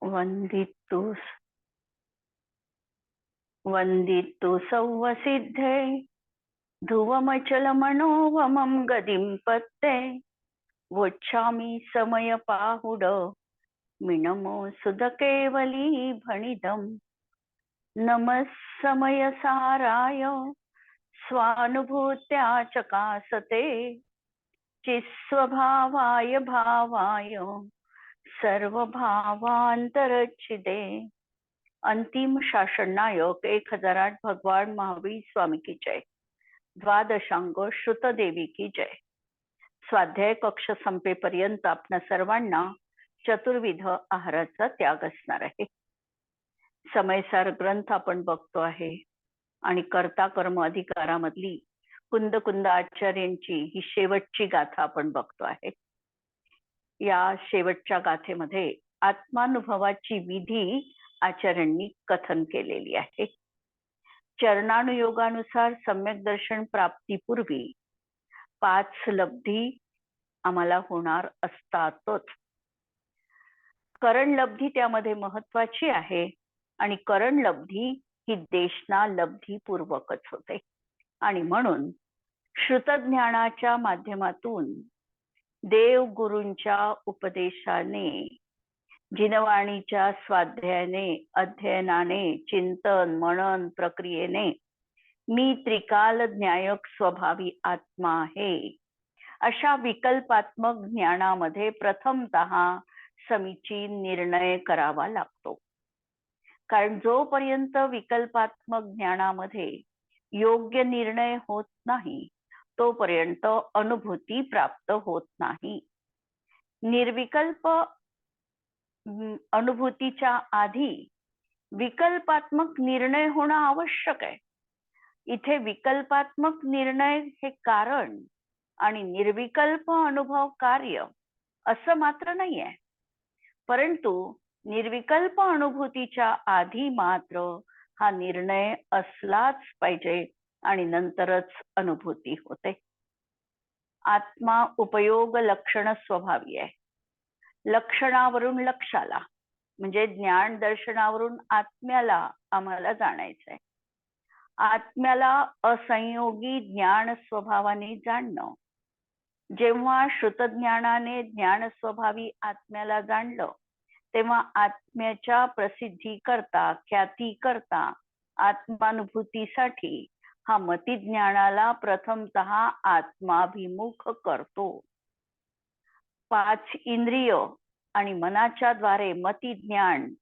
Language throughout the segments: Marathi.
वंदितु वंदितु सौवसिद्धे ध्रुवमचलमनोवमं गदिं पत्ते वोच्छामि समयपाहुड मिनमो सुधकेवली भणिदम् नमः समयसाराय स्वानुभूत्या चकासते चित्स्वभावाय भावाय सर्वभावांतरच्छिदे। अंतिम शासन नायक 1008 भगवान महावीर स्वामी की जय। द्वादशांग श्रुत देवी की जय। स्वाध्याय कक्ष संपेपर्यंत आपणा सर्वांना चतुर्विध आहाराचा त्याग असणार आहे। समयसार ग्रंथ आपण बघतो आहे आणि कर्ता कर्म अधिकारामधली कुंद कुंद आचार्यांची ही शेवटची गाथा आपण बघतो आहे। या शेवटच्या गाथेमध्ये आत्मानुभवाची विधी आचार्यांनी कथन केलेली आहे। चरणानुयोगानुसार सम्यक दर्शन प्राप्तीपूर्वी 5 लब्धी आम्हाला होणार असतातच। करण लब्धी त्यामध्ये महत्वाची आहे आणि करण लब्धी ही देशना लब्धी पूर्वकच होते आणि म्हणून श्रुतज्ञानाच्या माध्यमातून देव गुरूंच्या उपदेशाने जिनवाणीच्या स्वाध्यायाने अध्ययनाने चिंतन मनन प्रक्रियेने मी त्रिकाल ज्ञायक स्वभावी आत्मा आहे अशा विकल्पात्मक ज्ञानामध्ये प्रथमतः समीचीन निर्णय करावा लागतो। कारण जोपर्यंत विकल्पात्मक ज्ञानामध्ये योग्य निर्णय होत नाही तोपर्यंत अनुभूती प्राप्त होत नाही। निर्विकल्प अनुभूतीच्या आधी विकल्पात्मक निर्णय होणं आवश्यक आहे। इथे विकल्पात्मक निर्णय हे कारण आणि निर्विकल्प अनुभव कार्य असं मात्र नाही आहे, परंतु निर्विकल्प अनुभूतीच्या आधी मात्र हा निर्णय असलाच पाहिजे आणि नंतरच अनुभूती होते। आत्मा उपयोग लक्षण स्वभावी आहे। लक्षणावरून लक्षाला म्हणजे ज्ञान दर्शनावरून आत्म्याला आम्हाला जाणायचंय। आत्म्याला असंयोगी ज्ञान स्वभावाने जाणणं। जेव्हा श्रुतज्ञानाने ज्ञान स्वभावी आत्म्याला जाणलं तेव्हा आत्म्याच्या प्रसिद्धी करता ख्याती करता आत्मानुभूतीसाठी हा मतिज्ञानाला प्रथमतः आत्माभिमुख करतो। 5 इंद्रिय आणि मनाच्या द्वारे मतिज्ञान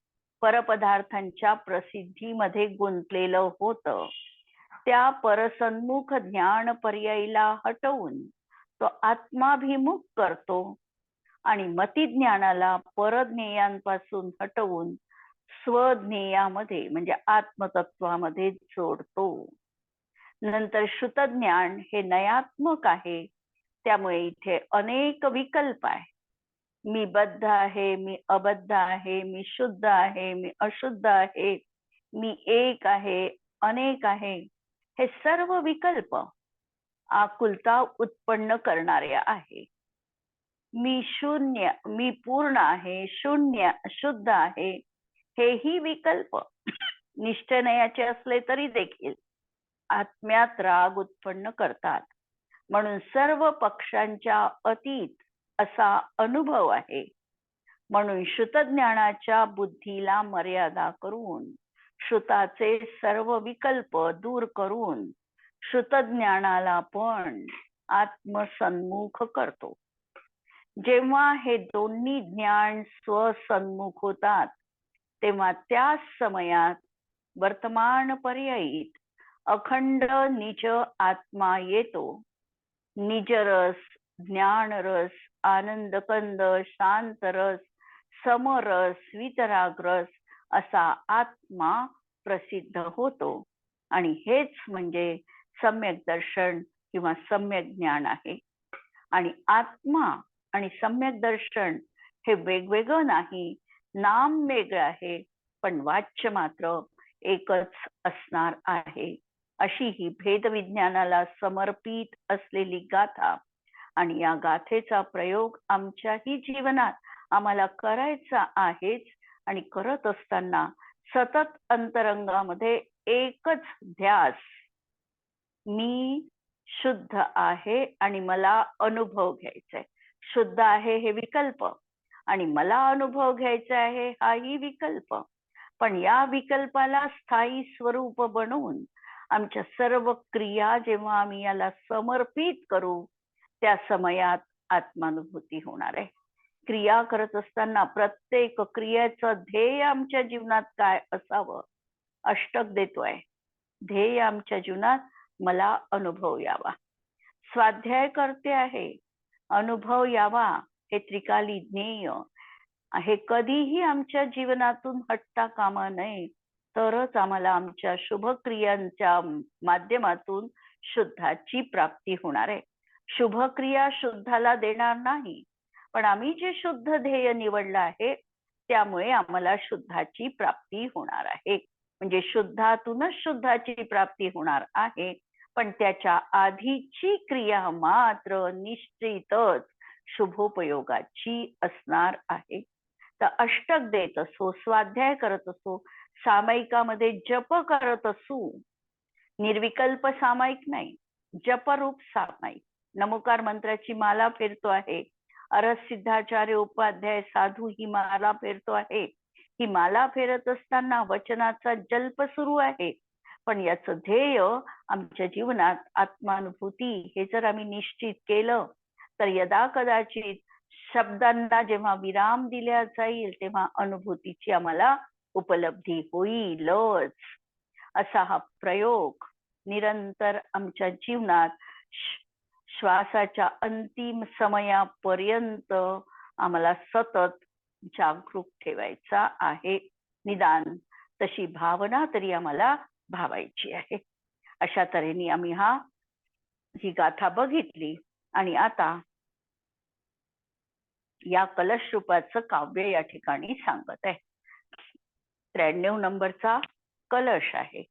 परपदार्थांच्या प्रसिद्धीमध्ये गुंतलेलं होतं। त्या परसन्मुख ज्ञान पर्यायीला हटवून तो आत्माभिमुख करतो आणि मतिज्ञानाला परज्ञेयांपासून हटवून स्वज्ञेयामध्ये म्हणजे आत्मतत्वामध्ये जोडतो। नंतर श्रुतज्ञान हे नयात्मक आहे, त्यामुळे इथे अनेक विकल्प आहे। मी बद्ध आहे, मी अबद्ध आहे, मी शुद्ध आहे, मी अशुद्ध आहे, मी एक आहे, अनेक आहे, हे सर्व विकल्प आकुलता उत्पन्न करणारे आहे। मी शून्य, मी पूर्ण आहे, शून्य शुद्ध आहे, हेही विकल्प निश्चयाचे असले तरी देखील आत्म्यात राग उत्पन्न करतात। म्हणून सर्व पक्षांच्या अतीत असा अनुभव आहे। म्हणून श्रुतज्ञानाच्या बुद्धीला मर्यादा करून श्रुताचे सर्व विकल्प दूर करून श्रुतज्ञानाला पण आत्मसन्मुख करतो। जेव्हा हे दोन्ही ज्ञान स्वसन्मुख होतात तेव्हा त्या समयात वर्तमान पर्यायीत अखंड निज आत्मा येतो। निजरस, ज्ञानरस, आनंदकंद, शांतरस, समरस, वितरागरस असा आत्मा प्रसिद्ध होतो आणि हेच म्हणजे सम्यक दर्शन किंवा सम्यक ज्ञान आहे। आणि आत्मा आणि सम्यक दर्शन हे वेगवेगळं नाही, नाम वेगळं आहे पण वाच्य मात्र एकच असणार आहे। अशी ही भेदविज्ञानाला समर्पित असलेली गाथा आणि या गाथेचा प्रयोग आमच्याही जीवनात आम्हाला करायचा आहेच आणि करत असताना सतत अंतरंगामध्ये एकच ध्यास, मी शुद्ध आहे आणि मला अनुभव घ्यायचा आहे. शुद्ध आहे हे विकल्प आणि मला अनुभव घ्यायचा आहे हाही विकल्प. पण या विकल्पाला स्थायी स्वरूप बनवून आमच्या सर्व क्रिया जेव्हा आम्ही याला समर्पित करू त्या समयात आत्मानुभूती होणार आहे. क्रिया करत असताना प्रत्येक क्रियेचं ध्येय आमच्या जीवनात काय असावं अष्टक देतोय. ध्येय आमच्या जीवनात मला अनुभव यावा. स्वाध्याय करते आहे, अनुभव यावा हे त्रिकाली ज्ञेय हे कधीही आमच्या जीवनातून हटता कामा नये. तरच आम्हाला आमच्या शुभ क्रियांच्या माध्यमातून शुद्धाची प्राप्ती होणार आहे. शुभ क्रिया शुद्धाला देणार नाही, पण आम्ही जे शुद्ध ध्येय निवडलं आहे त्यामुळे आम्हाला शुद्धाची प्राप्ती होणार आहे. म्हणजे शुद्धातूनच शुद्धाची प्राप्ती होणार आहे. पण त्याच्या आधीची क्रिया मात्र निश्चितच शुभोपयोगाची असणार आहे. तर अष्टक देत असो, स्वाध्याय करत असो, सामायिकामध्ये जप करत असू, निर्विकल्प सामायिक नाही, जपरूप सामायिक, नमोकार मंत्राची माला फिरतो आहे, अरस सिद्धाचार्य उपाध्याय साधू ही माला फिरतो आहे. ही माला फिरत असताना वचनाचा जल्प सुरू आहे, पण याचं ध्येय आमच्या जीवनात आत्मानुभूती हे जर आम्ही निश्चित केलं तर यदा कदाचित शब्दांना जेव्हा विराम दिला जाईल तेव्हा अनुभूतीची आम्हाला उपलब्धी होईलच. असा हा प्रयोग निरंतर आमच्या जीवनात श्वासाच्या अंतिम समयापर्यंत आम्हाला सतत जागरूक ठेवायचा आहे. निदान तशी भावना तरी आम्हाला भावायची आहे. अशा तऱ्हेने आम्ही ही गाथा बघितली आणि आता या कलश रूपाचं काव्य या ठिकाणी सांगत आहे. 93 नंबरचा कलश आहे.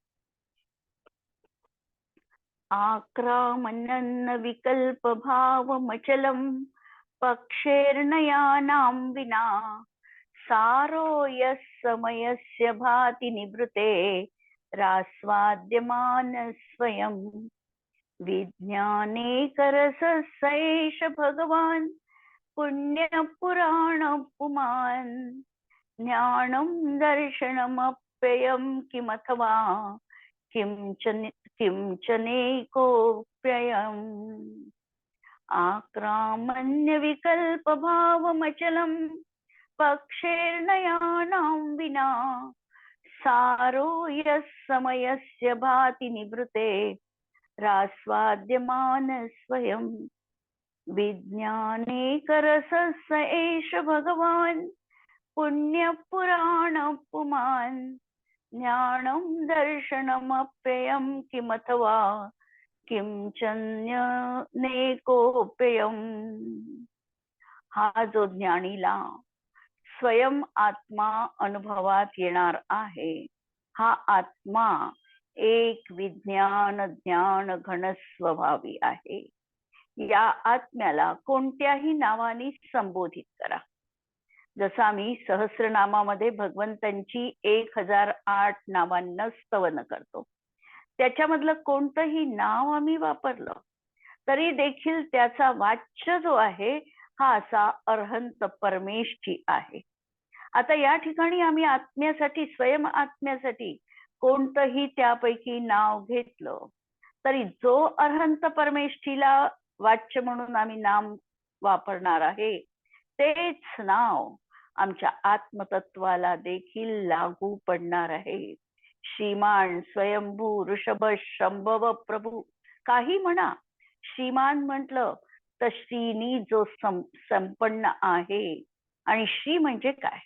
आक्रामन्न विकल्प भाव मचलम पक्षेर्नयानां विना सारो यस्समयस्य भाति निवृते रास्वाद्यमान स्वयं विज्ञाने करसैष भगवान पुण्य पुराण पुमान ज्ञानं दर्शनमप्ययं किमथवा किंचनेकोऽप्ययम् आक्रामन्य विकल्प भावमचलं पक्षेर्नयानां विना सारो यस्समयस्य भाति निवृते रास्वाद्यमान स्वयं विज्ञाने करसस एष भगवान पुण्य पुराण पुमान ज्ञानं दर्शनमप्ययं किमथवा किंचन्यनेकोऽप्ययम्. हा जो ज्ञानीला स्वयं आत्मा अनुभवात येणार आहे, हा आत्मा एक विज्ञान ज्ञान घन स्वभावी आहे. या आत्म्याला कोणत्याही नावाने संबोधित करा. जसं आम्ही सहस्रनामामध्ये भगवंतांची 1008 नावांना स्तवन करतो, त्याच्यामधलं कोणतंही नाव आम्ही वापरलं तरी देखील त्याचा वाच्य जो आहे हा असा अरहंत परमेशची आहे. आता या ठिकाणी आम्ही आत्म्यासाठी स्वयं आत्म्यासाठी कोणतंही त्यापैकी नाव घेतलं तरी जो अरहंत परमेष्ठीला वाच्य म्हणून आम्ही नाम वापरणार आहे तेच नाव आमच्या आत्मतत्वाला देखील लागू पडणार आहे. श्रीमान स्वयंभू ऋषभ शंभव प्रभू काही म्हणा, श्रीमान म्हटलं तर श्रीनी जो संपन्न आहे. आणि श्री म्हणजे काय,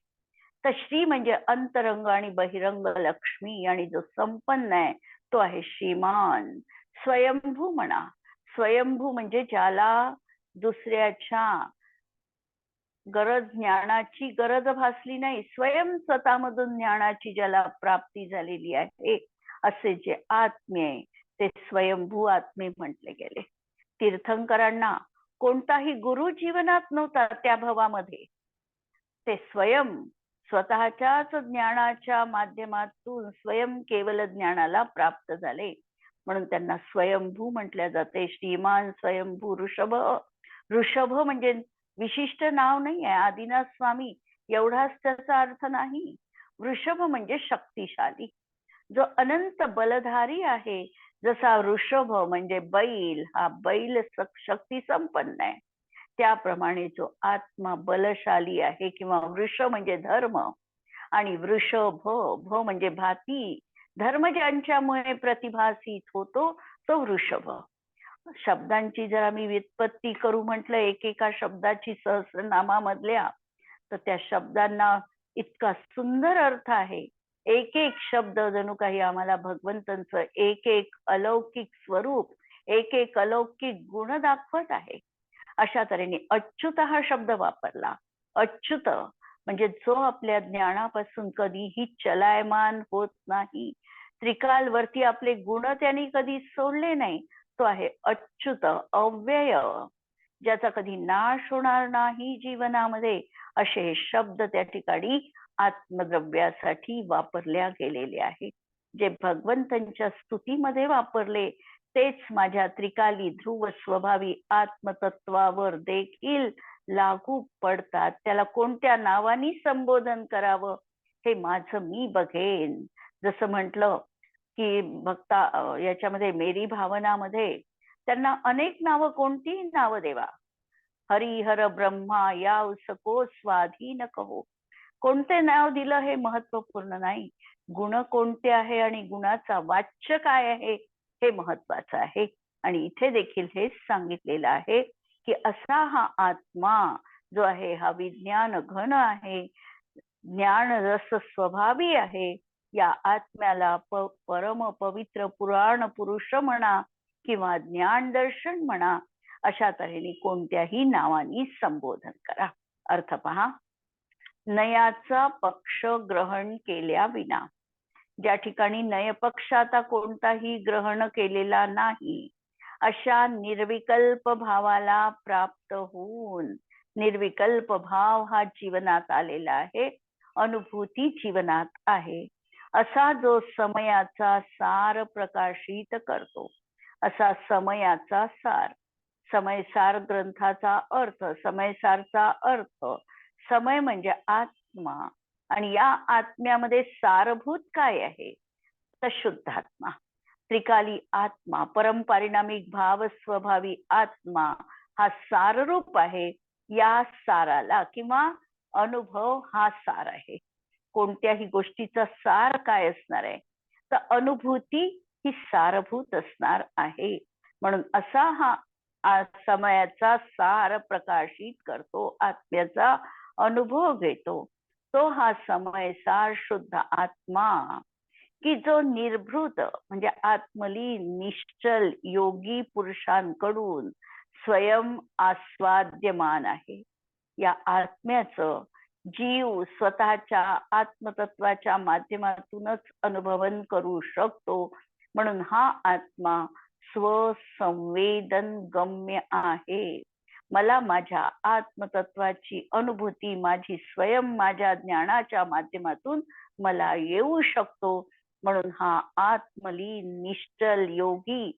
तर श्री म्हणजे अंतरंग आणि बहिरंग लक्ष्मी, आणि जो संपन्न आहे तो आहे श्रीमान. स्वयंभू म्हणा, स्वयंभू म्हणजे ज्याला दुसऱ्याच्या ज्ञानाची गरज भासली नाही, स्वयं स्वतःमधून ज्ञानाची ज्याला प्राप्ती झालेली आहे असे जे आत्मे ते स्वयंभू आत्मे म्हटले गेले. तीर्थंकरांना कोणताही गुरु जीवनात नव्हता त्या भवामध्ये, ते स्वयं स्वतःच्याच ज्ञानाच्या माध्यमातून स्वयं केवल ज्ञानाला प्राप्त झाले, म्हणून त्यांना स्वयंभू म्हटले जाते. श्रीमान स्वयंभू ऋषभ. ऋषभ म्हणजे विशिष्ट नाव नाही आहे, आदिनाथ स्वामी एवढाच त्याचा अर्थ नाही. वृषभ म्हणजे शक्तिशाली, जो अनंत बलधारी आहे. जसा ऋषभ म्हणजे बैल, हा बैल शक्ती संपन्न आहे, त्याप्रमाणे जो आत्मा बलशाली आहे, किंवा वृष म्हणजे धर्म, आणि वृषभ भ म्हणजे भाती, धर्म ज्यांच्यामुळे प्रतिभासित होतो तो वृषभ. शब्दांची जर आम्ही व्युत्पत्ती करू म्हटलं एकेका शब्दाची सहस्रनामामधल्या, तर त्या शब्दांना इतका सुंदर अर्थ आहे. एक एक शब्द जणू काही आम्हाला भगवंतांचं एक एक अलौकिक स्वरूप, एक एक अलौकिक गुण दाखवत आहे. अशा तऱ्हेने अच्युत हा शब्द वापरला. अच्युत म्हणजे जो आपल्या ज्ञानापासून कधीही चलायमान होत नाही, त्रिकालवरती आपले गुण त्यांनी कधी सोडले नाही, तो आहे अच्युत, अव्यय, ज्याचा कधी नाश होणार नाही जीवनामध्ये. असे शब्द त्या ठिकाणी आत्मद्रव्यासाठी वापरल्या गेलेले आहे. जे भगवंतांच्या स्तुतीमध्ये वापरले तेच माझ्या त्रिकाली ध्रुव स्वभावी आत्मतत्वावर देखील लागू पडतात. त्याला कोणत्या नावानी संबोधन करावं हे माझं मी बघेन. जसं म्हटलं की भक्ता याच्यामध्ये मेरी भावनामध्ये त्यांना अनेक नावं, कोणतीही नावं देवा, हरिहर ब्रह्मा या उसको स्वाधीन कहो. कोणते नाव दिलं हे महत्वपूर्ण नाही, गुण कोणते आहे आणि गुणाचा वाच्य काय आहे हे महत्वाचं आहे. आणि इथे देखील हेच सांगितलेलं आहे की असा हा आत्मा जो आहे हा विज्ञान घन आहे, ज्ञान रस स्वभावी आहे. या आत्म्याला परम पवित्र पुराण पुरुष म्हणा किंवा ज्ञान दर्शन म्हणा, अशा तऱ्हेने कोणत्याही नावानी संबोधन करा. अर्थ पहा. नयाचा पक्ष ग्रहण केल्या विना, ज्या ठिकाणी नय पक्षाचा कोणताही ग्रहण केलेला नाही, अशा निर्विकल्प भावाला प्राप्त होऊन, निर्विकल्प भाव हा जीवनात आलेला आहे, अनुभूती जीवनात आहे, असा जो समयाचा सार प्रकाशित करतो. असा समयाचा सार, समयसार ग्रंथाचा अर्थ, समयसारचा अर्थ, समय म्हणजे आत्मा, आणि या आत्म्यामध्ये सारभूत काय आहे तर शुद्धात्मा, त्रिकाली आत्मा, परमपारिणामिक भाव स्वभावी आत्मा हा साररूप आहे. या साराला किंवा अनुभव हा सार आहे. कोणत्याही गोष्टीचा सार काय असणार आहे तर अनुभूती ही सारभूत असणार आहे. म्हणून असा हा समयाचा सार प्रकाशित करतो, आत्म्याचा अनुभव घेतो, तो हा समय सार शुद्ध आत्मा, की जो निर्भृत म्हणजे आत्मलीन निश्चल योगी पुरुषांकडून स्वयं आस्वाद्यमान आहे. या आत्म्याचं जीव स्वतःच्या आत्मतत्वाच्या माध्यमातूनच अनुभवन करू शकतो. म्हणून हा आत्मा स्वसंवेदन गम्य आहे. मला माझ्या आत्मतत्वाची अनुभूती माझी स्वयं माझ्या ज्ञानाच्या माध्यमातून मला येऊ शकतो. म्हणून हा आत्मलीन निश्चल योगी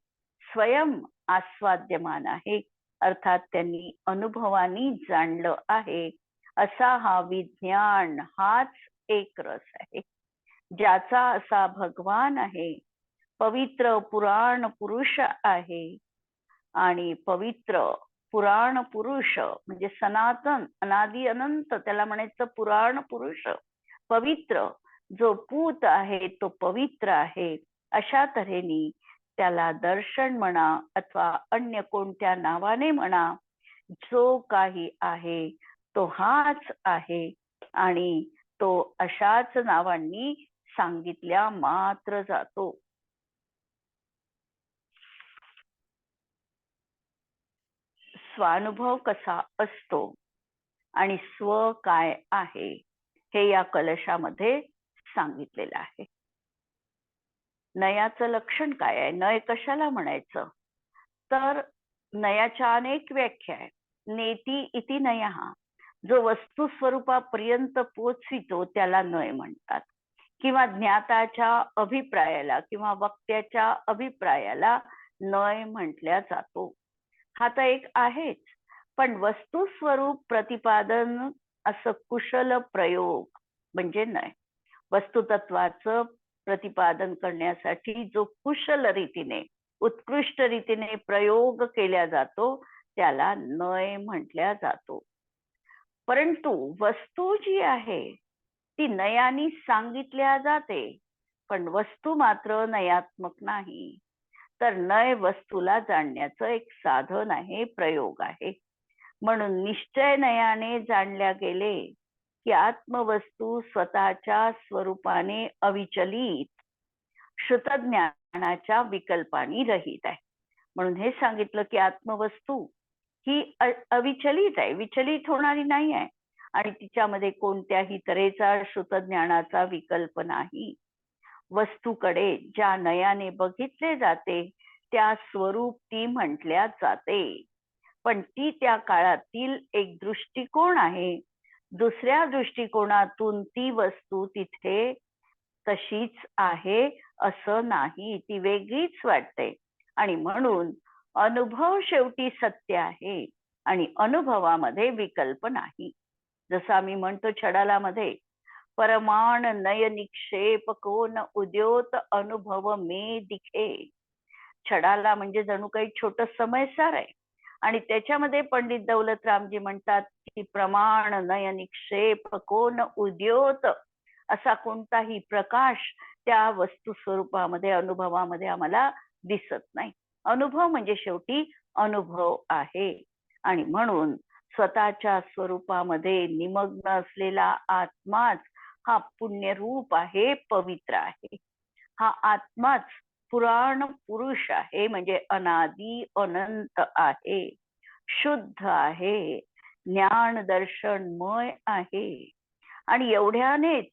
स्वयं आस्वाद्यमान आहे, अर्थात त्यांनी अनुभवानी जाणलं आहे. असा हा विज्ञान हाच एक रस आहे, ज्याचा असा भगवान आहे, पवित्र पुराण पुरुष आहे. आणि पवित्र पुराण पुरुष म्हणजे सनातन अनादि अनंत, त्याला म्हणायचं पुराण पुरुष. पवित्र जो पूत आहे तो पवित्र आहे. अशा तऱ्हेने त्याला दर्शन म्हणा अथवा अन्य कोणत्या नावाने म्हणा, जो काही आहे तो हाच आहे, आणि तो अशाच नावांनी सांगितल्या मात्र जातो. स्वानुभव कसा असतो आणि स्व काय आहे हे या कलशामध्ये सांगितलेलं आहे. नयाचं लक्षण काय आहे, नय कशाला म्हणायचं तर नयाच्या अनेक व्याख्या आहेत. नेती इति नयः, जो वस्तू स्वरूपापर्यंत पोचवितो त्याला नय म्हणतात, किंवा ज्ञाताच्या अभिप्रायाला किंवा वक्त्याच्या अभिप्रायाला नय म्हटल्या जातो. हा तर एक आहेच, पण वस्तू स्वरूप प्रतिपादन असं कुशल प्रयोग म्हणजे नय. वस्तुतत्वाचं प्रतिपादन करण्यासाठी जो कुशल रीतीने, उत्कृष्ट रीतीने प्रयोग केला जातो त्याला नय म्हटल्या जातो. परंतु वस्तू जी आहे ती नयानी सांगितल्या जाते, पण वस्तू मात्र नयात्मक नाही. तर नय वस्तूला जाणण्याचं एक साधन आहे, प्रयोग आहे. म्हणून निश्चय नयाने जाणल्या गेले की आत्मवस्तू स्वतःच्या स्वरूपाने अविचलित, श्रुतज्ञानाच्या विकल्पाने रहित आहे. म्हणून हे सांगितलं की आत्मवस्तू ही अविचलित आहे, विचलित होणारी नाही आहे, आणि तिच्यामध्ये कोणत्याही तऱ्हेचा श्रुतज्ञानाचा विकल्प नाही. वस्तूकडे ज्या नयाने बघितले जाते त्या स्वरूप ती म्हटल्या जाते, पण ती त्या काळातील एक दृष्टिकोन आहे. दुसऱ्या दृष्टिकोनातून ती वस्तू तिथे तशीच आहे असं नाही, ती वेगळीच वाटते. आणि म्हणून अनुभव शेवटी सत्य आहे आणि अनुभवामध्ये विकल्प नाही. जसं आम्ही म्हणतो छडालामध्ये, परमाण नय निक्षेप कोण उद्योत अनुभव मे दिखे. छडाला म्हणजे जणू काही छोट समयसार आहे, आणि त्याच्यामध्ये पंडित दौलतरामजी म्हणतात की प्रमाण नय निक्षेप कोण उद्योत, असा कोणताही प्रकाश त्या वस्तू स्वरूपामध्ये, अनुभवामध्ये आम्हाला दिसत नाही. अनुभव म्हणजे शेवटी अनुभव आहे. आणि म्हणून स्वतःच्या स्वरूपामध्ये निमग्न असलेला आत्माच हा पुण्यरूप आहे, पवित्र आहे. हा आत्माच पुराण पुरुष आहे, म्हणजे अनादी अनंत आहे, शुद्ध आहे, ज्ञान दर्शनमय आहे. आणि एवढ्यानेच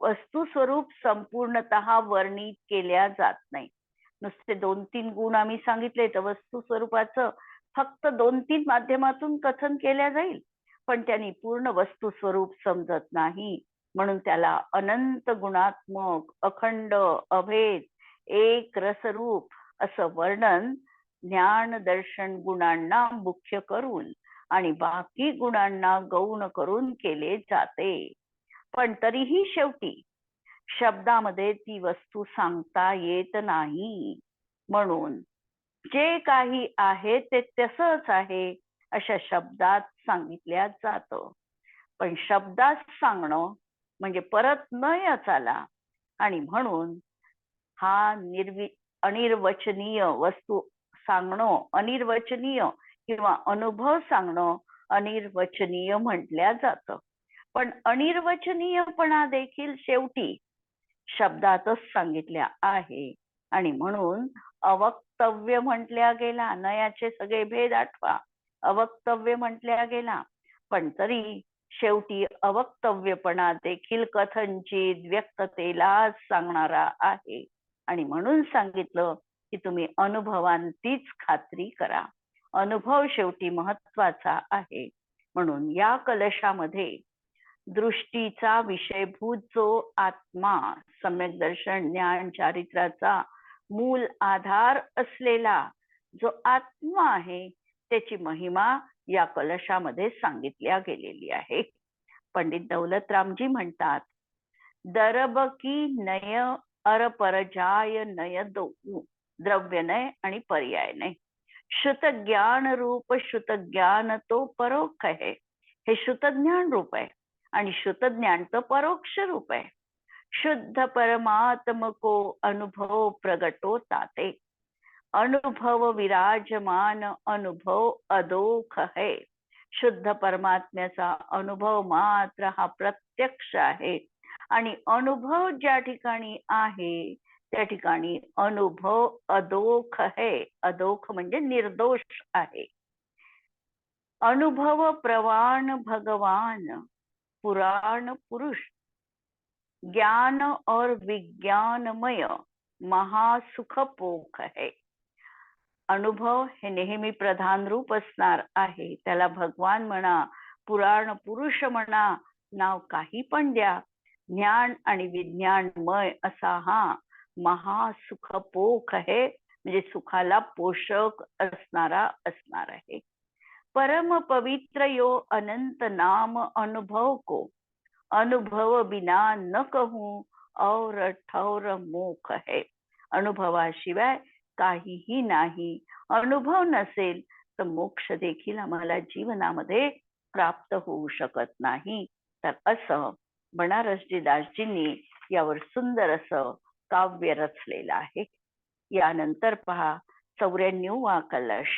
वस्तू स्वरूप संपूर्णतः वर्णित केल्या जात नाही. नुसते 2-3 गुण आम्ही सांगितले तर वस्तू स्वरूपाचं फक्त 2-3 माध्यमातून कथन केल्या जाईल, पण त्यांनी पूर्ण वस्तू स्वरूप समजत नाही. म्हणून त्याला अनंत गुणात्मक, अखंड, अभेद, एक रसरूप असं वर्णन ज्ञान दर्शन गुणांना मुख्य करून आणि बाकी गुणांना गौण करून केले जाते. पण तरीही शेवटी शब्दामध्ये ती वस्तू सांगता येत नाही. म्हणून जे काही आहे ते तसंच आहे अशा शब्दात सांगितल्या जातं. पण शब्दात सांगणं म्हणजे परत नयच आला, आणि म्हणून हा अनिर्वचनीय वस्तू सांगणं अनिर्वचनीय, किंवा अनुभव सांगणं अनिर्वचनीय म्हटल्या जातं. पण अनिर्वचनीयपणा देखील शेवटी शब्दातच सांगितल्या आहे, आणि म्हणून अवक्तव्य म्हटल्या गेला. नयाचे सगळे भेद आठवा, अवक्तव्य म्हटल्या गेला. पण तरी शेवटी अवक्तव्यपणा देखील कथनचित व्यक्ततेलाच सांगणारा आहे, आणि म्हणून सांगितलं की तुम्ही अनुभवांतीच खात्री करा. अनुभव शेवटी महत्वाचा आहे. म्हणून या कलशामध्ये दृष्टीचा विषयभूत जो आत्मा, सम्यक दर्शन ज्ञान चारित्राचा मूल आधार असलेला जो आत्मा आहे त्याची महिमा या कलशामध्ये सांगितल्या गेलेली आहे. पंडित दौलतरामजी म्हणतात, दरबकी नय अरपरजाय नय दो, द्रव्य नय आणि पर्याय नय. श्रुत ज्ञान रूप श्रुत ज्ञान तो परोक्ष आहे. हे श्रुत ज्ञान रूप आहे आणि श्रुत ज्ञान तो परोक्ष रूप आहे. शुद्ध परमात्म को अनुभव प्रगटो ताते. अनुभव विराजमान अनुभव अदोख है. शुद्ध परमात्म्याचा अनुभव मात्र हा प्रत्यक्ष आहे, आणि अनुभव ज्या ठिकाणी आहे त्या ठिकाणी अनुभव अदोख है. अदोख म्हणजे निर्दोष आहे. अनुभव प्रवाण भगवान पुराण पुरुष, ज्ञान और विज्ञानमय महासुख पोख है. अनुभव हे नेहमी प्रधान रूप असणार आहे. त्याला भगवान म्हणा, पुराण पुरुष म्हणा, नाव काही पण द्या, ज्ञान आणि विज्ञानमय असा हा महासुखपोख आहे, म्हणजे सुखाला पोषक असणारा असणार आहे. परम पवित्र यो अनंत नाम अनुभव को, अनुभव बिना न कहूं और ठौर मोख है. अनुभवाशिवाय काहीही नाही. अनुभव नसेल तर मोक्ष देखील आम्हाला जीवनामध्ये प्राप्त होऊ शकत नाही. तर असं बनारसजी दासजींनी यावर सुंदर असं काव्य रचलेलं आहे. यानंतर पहा 94वा कलश.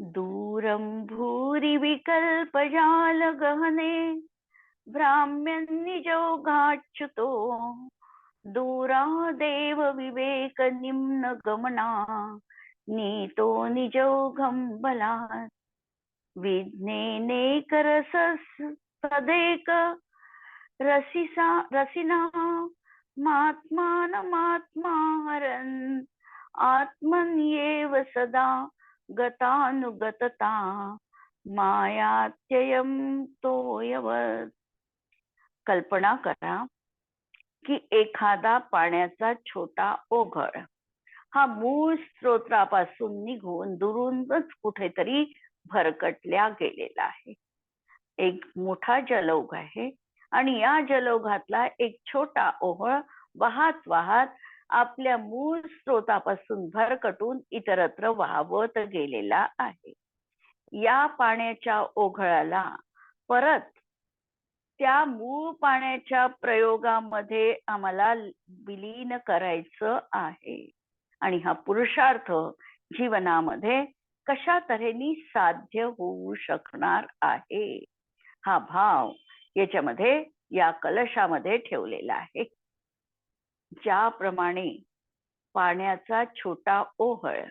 दूरं भूरि विकल्पजाल गहने भ्राम्यन्निजौघाच्युतो, दूरादेव विवेक निम्न गमना, नीतो निजौघं बलात्. विज्ञेनेक रसदेक रसिना मात्मानमात्मा हरन्, आत्मन्येव सदा गतानुगतता, मायात्ययं तोयवत्. कल्पना करा की एखादा पाण्याचा छोटा ओघळ हा मूळ स्त्रोत्रापासून निघून दुरूनच कुठेतरी भरकटल्या गेलेला आहे. एक मोठा जलौघ आहे आणि या जलौघातला एक छोटा ओघळ वाहत वाहत आपल्या मूळ स्त्रोतापासून भरकटून इतरत्र वाहवत गेलेला आहे. या पाण्याच्या ओघळाला परत त्या मूळ पाण्याच्या प्रयोगामध्ये आम्हाला विलीन करायचं आहे. आणि हा पुरुषार्थ जीवनामध्ये कशा तऱ्हेने साध्य होऊ शकणार आहे, हा भाव याच्यामध्ये या कलशामध्ये ठेवलेला आहे. ज्याप्रमाणे पाण्याचा छोटा ओघळ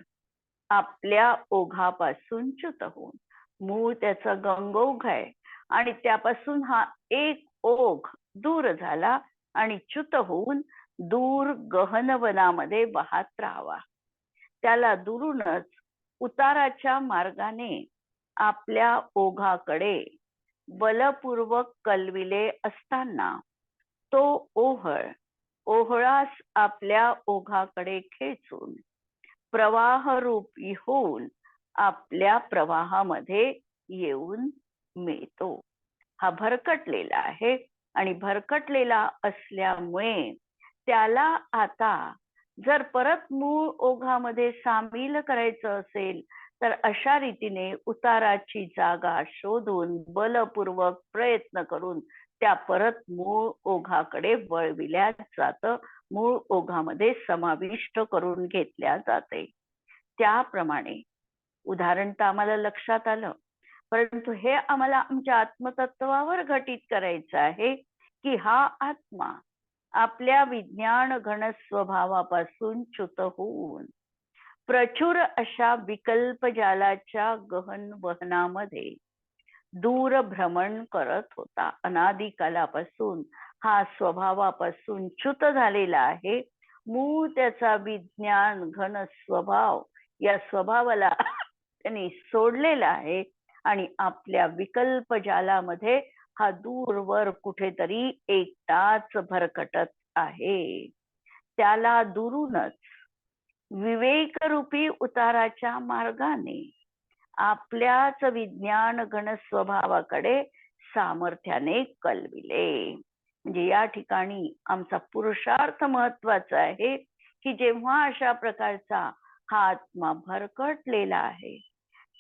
आपल्या ओघापासून च्युत होऊन, मूळ त्याचं गंगोघ आहे आणि त्यापासून हा एक ओघ दूर झाला आणि च्युत होऊन दूर गहन वनामध्ये वाहत राहावा. त्याला दुरूनच उताराच्या मार्गाने आपल्या ओघाकडे बलपूर्वक कलविले असताना तो ओहळास आपल्या ओघाकडे खेचून प्रवाहरूप होऊन आपल्या प्रवाहामध्ये येऊन मिळतो. हा भरकटलेला आहे आणि भरकटलेला असल्यामुळे त्याला आता जर परत मूळ ओघामध्ये सामील करायचं असेल तर अशा रीतीने उताराची जागा शोधून बलपूर्वक प्रयत्न करून त्या परत मूळ ओघाकडे वळविल्या जातं, मूळ ओघामध्ये समाविष्ट करून घेतल्या जाते. त्याप्रमाणे उदाहरण तर आम्हाला लक्षात आलं, परंतु हे आम्हाला आमच्या आत्मतत्वावर घटित करायचं आहे की हा आत्मा आपल्या विज्ञान घन स्वभावापासून च्युत होऊन प्रचुर अशा विकल्प जालाच्या गहन वहनामध्ये दूर भ्रमण करत होता. अनादिकालापासून हा स्वभावापासून च्युत झालेला आहे. मूळ त्याचा विज्ञान घन स्वभाव, या स्वभावाला त्यांनी सोडलेला आहे आणि आपल्या विकल्प जालामध्ये हा दूरवर कुठेतरी एकटाच भरकटत आहे. त्याला दुरूनच विवेकरूपी उताराच्या मार्गाने आपल्याच विज्ञान घन स्वभावाकडे सामर्थ्याने कलविले. म्हणजे या ठिकाणी आमचा पुरुषार्थ महत्वाचा आहे की जेव्हा अशा प्रकारचा हा आत्मा भरकटलेला आहे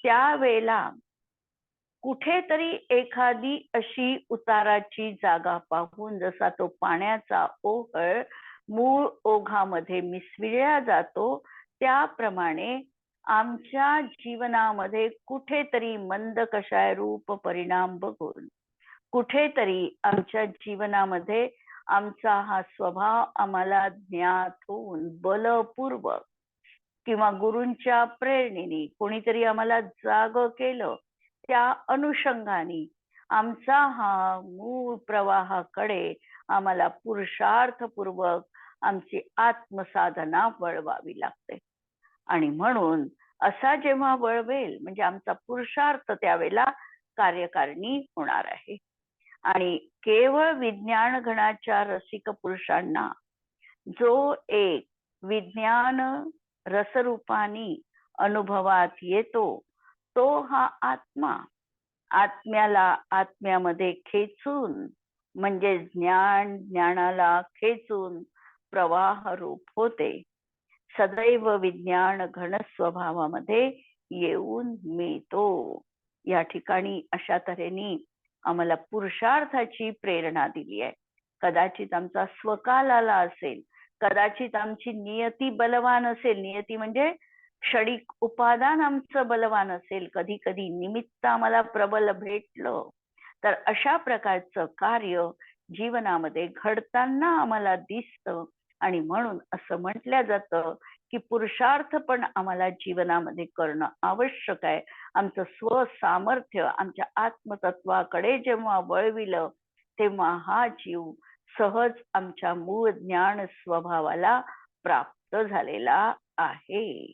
त्यावेळेला कुठेतरी एखादी अशी उताराची जागा पाहून, जसा तो पाण्याचा ओघळ मूळ ओघामध्ये मिसळला जातो त्याप्रमाणे आमच्या जीवनामध्ये कुठेतरी मंद कषाय रूप परिणाम बघून कुठेतरी आमच्या जीवनामध्ये आमचा हा स्वभाव आम्हाला ज्ञात होऊन बलपूर्वक किंवा गुरूंच्या प्रेरणेने कोणीतरी आम्हाला जाग केलं, त्या अनुषंगाने आमचा हा मूळ प्रवाहाकडे आम्हाला पुरुषार्थपूर्वक आमची आत्मसाधना वळवावी लागते. आणि म्हणून असा जेव्हा वळवेल म्हणजे आमचा पुरुषार्थ त्यावेळेला कार्यकारिणी होणार आहे. आणि केवळ विज्ञान गणाच्या रसिक पुरुषांना जो एक विज्ञान रसरूपानी अनुभवात येतो तो हा आत्मा. आत्म्याला आत्म्यामध्ये खेचून म्हणजे ज्ञानाला खेचून प्रवाह रूप होते. सदैव विज्ञान घन स्वभावामध्ये येऊन मिळतो. या ठिकाणी अशा तऱ्हेने आम्हाला पुरुषार्थाची प्रेरणा दिली आहे. कदाचित आमचा स्वकाल आला असेल, कदाचित आमची नियती बलवान असेल, नियती म्हणजे क्षणिक उपादान आमचं बलवान असेल, कधी कधी निमित्त आम्हाला प्रबल भेटलं, तर अशा प्रकारचं कार्य जीवनामध्ये घडताना आम्हाला दिसतं. आणि म्हणून असं म्हटलं जातं की पुरुषार्थ पण आम्हाला जीवनामध्ये करणं आवश्यक आहे. आमचं स्वसामर्थ्य आमच्या आत्मतत्वाकडे जेव्हा वळविलं तेव्हा हा जीव सहज आमच्या मूळ ज्ञान स्वभावाला प्राप्त झालेला आहे.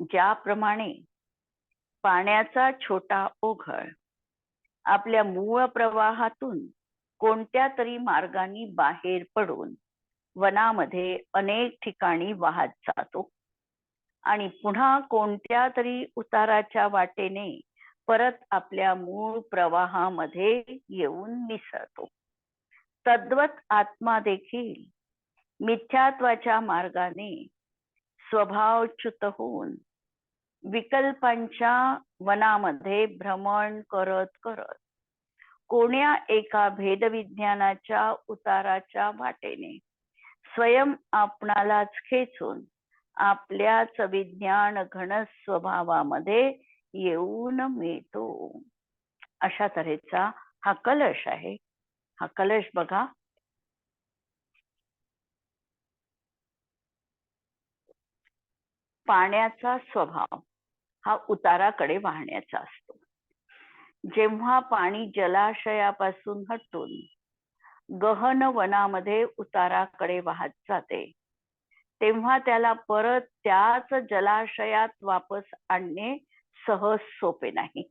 ज्याप्रमाणे पाण्याचा छोटा ओघळ आपल्या मूळ प्रवाहातून कोणत्या तरी मार्गाने बाहेर पडून वनामध्ये अनेक ठिकाणी वाहत जातो आणि पुन्हा कोणत्या तरी उताराच्या वाटेने परत आपल्या मूळ प्रवाहामध्ये येऊन मिसळतो, तद्वत आत्मा देखील मिथ्यात्वाच्या मार्गाने स्वभावच्युत होऊन विकल्पांच्या वनामध्ये भ्रमण करत करत कोण्या एका भेदविज्ञानाच्या उताराच्या वाटेने स्वयं आपणालाच खेचून आपल्याच विज्ञान घन स्वभावामध्ये येऊन मिळतो. अशा तऱ्हेचा हा कलश आहे. हा कलश बघा, पाण्याचा स्वभाव हा उताराकडे वाहण्याचा असतो. जेव्हा पाणी जलाशयापासून हटून गहन वनामध्ये उताराकडे वाहत जाते तेव्हा त्याला परत त्याच जलाशयात वापस आणणे सहज सोपे नाही.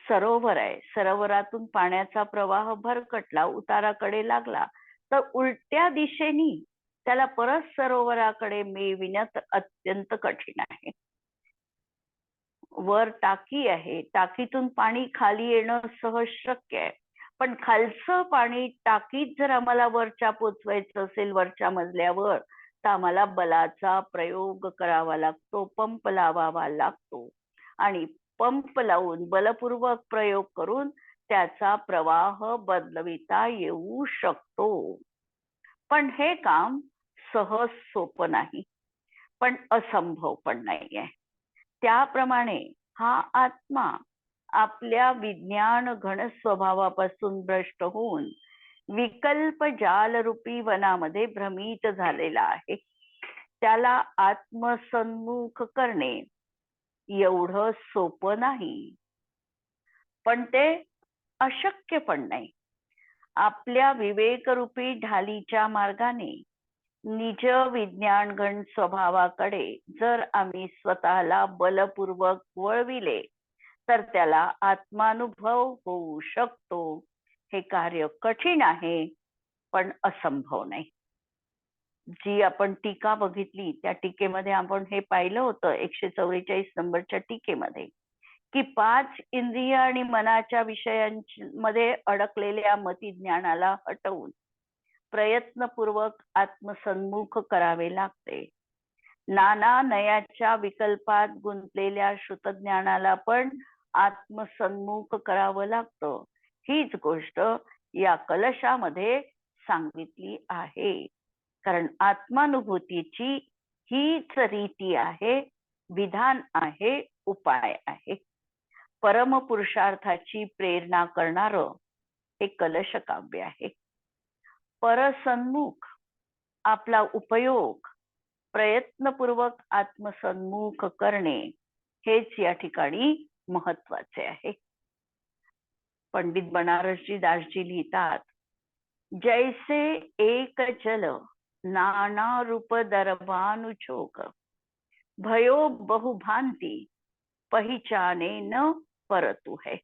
सरोवर आहे, सरोवरातून पाण्याचा प्रवाह भरकटला, उताराकडे लागला, तर उलट्या दिशेने त्याला परत सरोवराकडे मिळविण्यात अत्यंत कठीण आहे. वर टाकी आहे, टाकीतून पाणी खाली येणं सहज शक्य आहे, पण खालचं पाणी टाकीत जर आम्हाला वरच्या पोचवायचं असेल, वरच्या मजल्यावर, तर आम्हाला बलाचा प्रयोग करावा लागतो, पंप लावावा लागतो आणि पंप लावून बलपूर्वक प्रयोग करून त्याचा प्रवाह बदलविता येऊ शकतो. पण हे काम सहज सोपं नाही, पण असंभव पण नाहीये. त्याप्रमाणे हा आत्मा आपल्या विज्ञान घन स्वभावापासून भ्रष्ट होऊन विकल्प जालरूपी वनामध्ये भ्रमित झालेला आहे. त्याला आत्मसन्मुख करणे एवढं सोपं नाही, पण ते अशक्य पण नाही. आपल्या विवेकरूपी ढालीच्या मार्गाने निज विज्ञानगण स्वभावाकडे जर आम्ही स्वतःला बलपूर्वक वळविले तर त्याला आत्मानुभव होऊ शकतो. हे कार्य कठीण आहे, पण असंभव नाही. जी आपण टीका बघितली त्या टीकेमध्ये आपण हे पाहिलं होतं 144 नंबरच्या टीकेमध्ये की 5 इंद्रिय आणि मनाच्या विषयांमध्ये अडकलेल्या मतिज्ञानाला हटवून प्रयत्नपूर्वक आत्मसन्मुख करावे लागते. नाना नयाच्या विकल्पात गुंतलेल्या श्रुतज्ञानाला पण आत्मसन्मुख करावं लागतं. हीच गोष्ट या कलशामध्ये सांगितली आहे. कारण आत्मानुभूतीची हीच रीती आहे, विधान आहे, उपाय आहे. परमपुरुषार्थाची प्रेरणा करणारं हे कलश काव्य आहे. परसन्मुख आपला उपयोग प्रयत्नपूर्वक आत्मसन्मुख करणे हेच या ठिकाणी महत्वाचे आहे. पंडित बनारसजी दासजी लिहितात, जैसे एक जल नाना रूप दरबानुचोक भयो बहुभांति पहिचाने न परतु है।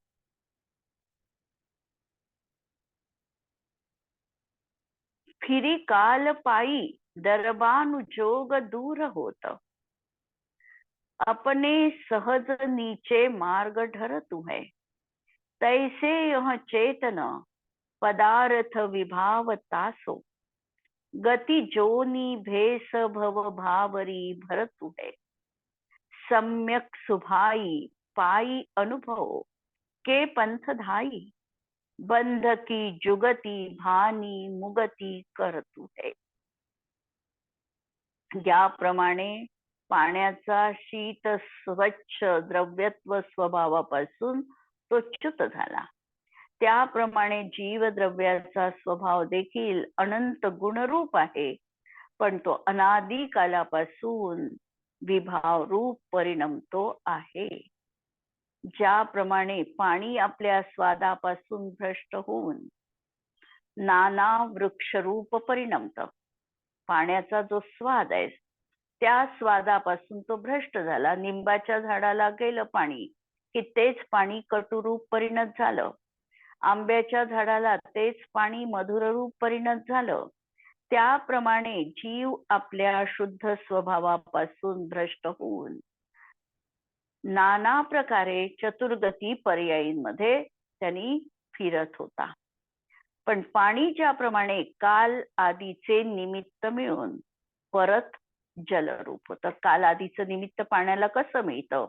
फिरी काल पाई दरबानुजोग दूर होत, अपने सहज नीचे मार्ग ढरतु है। तैसे यह चेतन पदार्थ विभाव तासो, गति जोनी भेष भव भावरी भरतु है। सम्यक सुभाई पाई अनुभव के पंथ धाई, बंध की जुगती भानी मुगती करतु है। ज्याप्रमाणे पाण्याचा शीत स्वच्छ द्रव्यत्व स्वभावापासून तो च्युत झाला, त्याप्रमाणे जीवद्रव्याचा स्वभाव देखील अनंत गुणरूप आहे, पण तो अनादी कालापासून विभाव रूप परिणमतो आहे। ज्याप्रमाणे पाणी आपल्या स्वादापासून भ्रष्ट होऊन नाना वृक्षरूप परिणमत, पाण्याचा जो स्वाद आहे त्या स्वादापासून तो भ्रष्ट झाला। निंबाच्या झाडाला गेलं पाणी की तेच पाणी कटुरूप परिणत झालं, आंब्याच्या झाडाला तेच पाणी मधुररूप परिणत झालं। त्याप्रमाणे जीव आपल्या शुद्ध स्वभावापासून भ्रष्ट होऊन नाना प्रकारे चतुर्गती पर्यायींमध्ये त्यांनी फिरत होता। पण पाणी ज्याप्रमाणे काल आदीचे निमित्त मिळून परत जलरूप होतं। काल आदीचं निमित्त पाण्याला कसं मिळतं,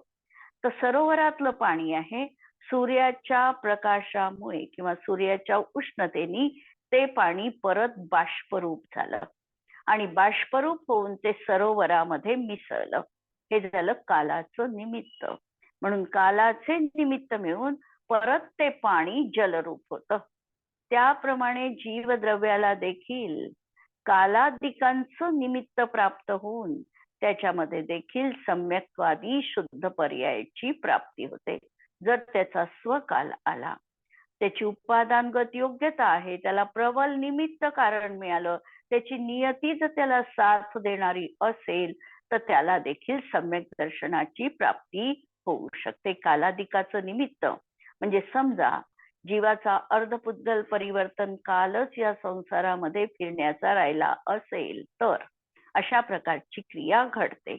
तर सरोवरातलं पाणी आहे, सूर्याच्या प्रकाशामुळे किंवा सूर्याच्या उष्णतेने ते पाणी परत बाष्परूप झालं आणि बाष्परूप होऊन ते सरोवरामध्ये मिसळलं। हे झालं कालाचं निमित्त। म्हणून कालाचे निमित्त मिळून परत ते पाणी जलरूप होतं। त्याप्रमाणे जीवद्रव्याला देखील कालादिकांचं निमित्त प्राप्त होऊन त्याच्यामध्ये देखील सम्यक्वादी शुद्ध पर्यायाची प्राप्ती होते। जर त्याचा स्वकाल आला, त्याची उपादानगत योग्यता आहे, त्याला प्रबल निमित्त कारण मिळालं, त्याची नियतीच त्याला साथ देणारी असेल, तर त्याला देखील सम्यक दर्शनाची प्राप्ती होऊ शकते। कालादिकाचं निमित्त म्हणजे समजा जीवाचा अर्धपुद्गल परिवर्तन कालच या संसारामध्ये फिरण्याचा राहिला असेल तर अशा प्रकारची क्रिया घडते।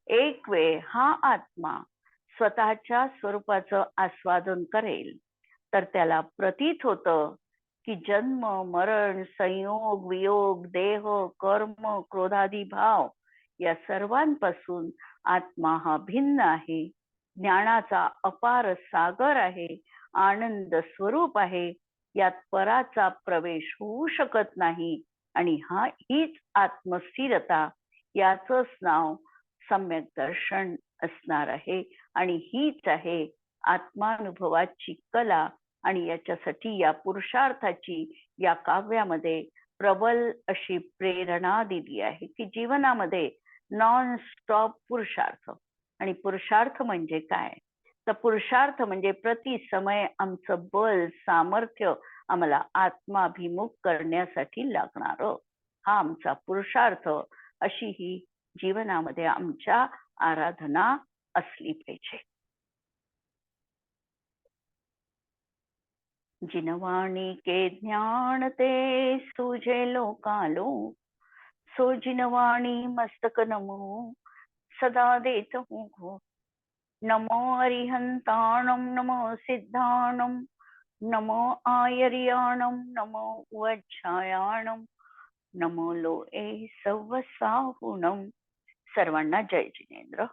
एक वेळ हा आत्मा स्वतःच्या स्वरूपाचं आस्वादन करेल तर त्याला प्रतीत होतं की जन्म मरण संयोग वियोग देह कर्म क्रोधादी भाव या सर्वांपासून आत्मा हा भिन्न आहे, ज्ञानाचा अपार सागर आहे, आनंद स्वरूप आहे, यात पराचा प्रवेश होऊ शकत नाही आणि हीच आत्मस्थिरता, याचंच नाव सम्यक दर्शन असणार आहे आणि हीच आहे आत्मानुभवाची कला। आणि याच्यासाठी या पुरुषार्थाची या काव्यामध्ये प्रबल अशी प्रेरणा दिली आहे की जीवनामध्ये नॉन स्टॉप पुरुषार्थ। आणि पुरुषार्थ म्हणजे काय, तर पुरुषार्थ म्हणजे प्रति समय आमचं बल सामर्थ्य आम्हाला आत्माभिमुख करण्यासाठी लागणार हा आमचा पुरुषार्थ, अशी ही जीवनामध्ये आमच्या आराधना असली पाहिजे। जिनवाणी के ज्ञान ते सूझे लोकालो, सो जिनवाणी मस्तक नमो सदा देत हूँ। नमो अरिहंताणम नमो सिद्धाणम नमो आयर्याणम नमो वज्रायाणम नमो लोए सवसाहुणम। सर्वांना जय जिनेंद्र।